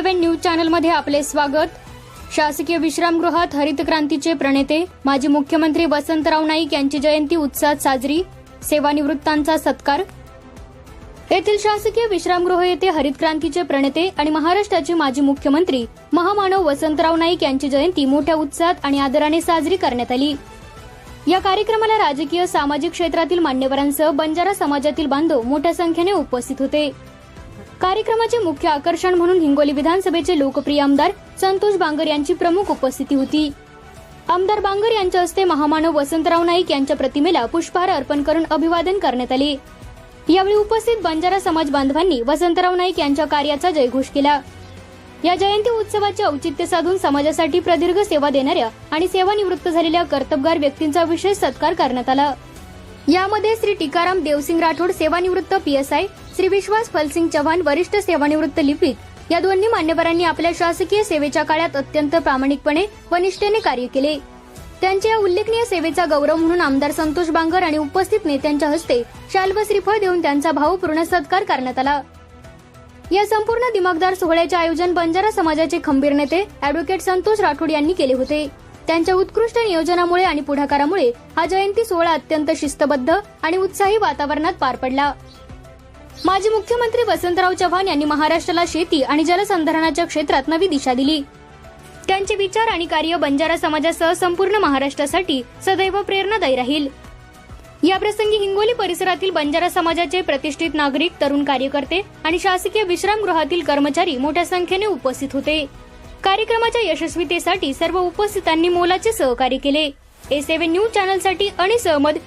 A7 news चॅनलमध्ये आपले स्वागत। शासकीय विश्रामगृहात हरित क्रांतीचे प्रणेते माजी मुख्यमंत्री वसंतराव नाईक यांची जयंती उत्साहात साजरी, सेवानिवृत्तांचा सत्कार। येथील शासकीय विश्रामगृह येथे हरित क्रांतीचे प्रणेते आणि महाराष्ट्राचे माजी मुख्यमंत्री महामानव वसंतराव नाईक यांची जयंती मोठ्या उत्साहात आणि आदराने साजरी करण्यात आली। या कार्यक्रमाला राजकीय सामाजिक क्षेत्रातील मान्यवरांसह बंजारा समाजातील बांधव मोठ्या संख्येने उपस्थित होते। कार्यक्रमाचे मुख्य आकर्षण म्हणून हिंगोली विधानसभेचे लोकप्रिय आमदार संतोष बांगर यांची प्रमुख उपस्थिती होती। आमदार बांगर यांच्या हस्ते महामानव वसंतराव नाईक यांच्या प्रतिमेला पुष्पहार अर्पण करून अभिवादन करण्यात आले। यावेळी उपस्थित बंजारा समाज बांधवांनी वसंतराव नाईक यांच्या कार्याचा जयघोष केला। या जयंती उत्सवाचे औचित्य साधून समाजासाठी प्रदीर्घ सेवा देणाऱ्या आणि सेवानिवृत्त झालेल्या कर्तबगार व्यक्तींचा विशेष सत्कार करण्यात आला। यामध्ये श्री टीकाराम देवसिंग राठोड सेवानिवृत्त PSI, श्री विश्वास फलसिंग चव्हाण वरिष्ठ सेवानिवृत्त लिपिक या दोन्ही मान्यवरांनी आपल्या शासकीय सेवेच्या काळात अत्यंत प्रामाणिकपणे व निष्ठेने कार्य केले। त्यांच्या या उल्लेखनीय सेवेचा गौरव म्हणून आमदार संतोष बांगर आणि उपस्थित नेत्यांच्या हस्ते शाल व श्रीफळ देऊन त्यांचा भावपूर्ण सत्कार करण्यात आला। या संपूर्ण दिमागदार सोहळ्याचे आयोजन बंजारा समाजाचे खंबीर नेते ॲडव्होकेट संतोष राठोड यांनी केले होते। त्यांच्या उत्कृष्ट नियोजनामुळे आणि पुढाकारामुळे हा जयंती सोहळा अत्यंत शिस्तबद्ध आणि उत्साही वातावरणात पार पडला। माजी मुख्यमंत्री वसंतराव चव्हाण यांनी महाराष्ट्राला शेती आणि जलसंधारणाच्या क्षेत्रात नवी दिशा दिली। त्यांचे विचार आणि कार्य बंजारा समाजासह संपूर्ण महाराष्ट्रासाठी सदैव प्रेरणादायी राहील। या प्रसंगी हिंगोली परिसरातील बंजारा समाजाचे प्रतिष्ठित नागरिक, तरुण कार्यकर्ते आणि शासकीय विश्रामगृहातील कर्मचारी मोठ्या संख्येने उपस्थित होते। कार्यक्रमाच्या यशस्वीतेसाठी सर्व उपस्थितांनी मोलाचे सहकार्य केले। A7 news चॅनलसाठी Anis Ahmad,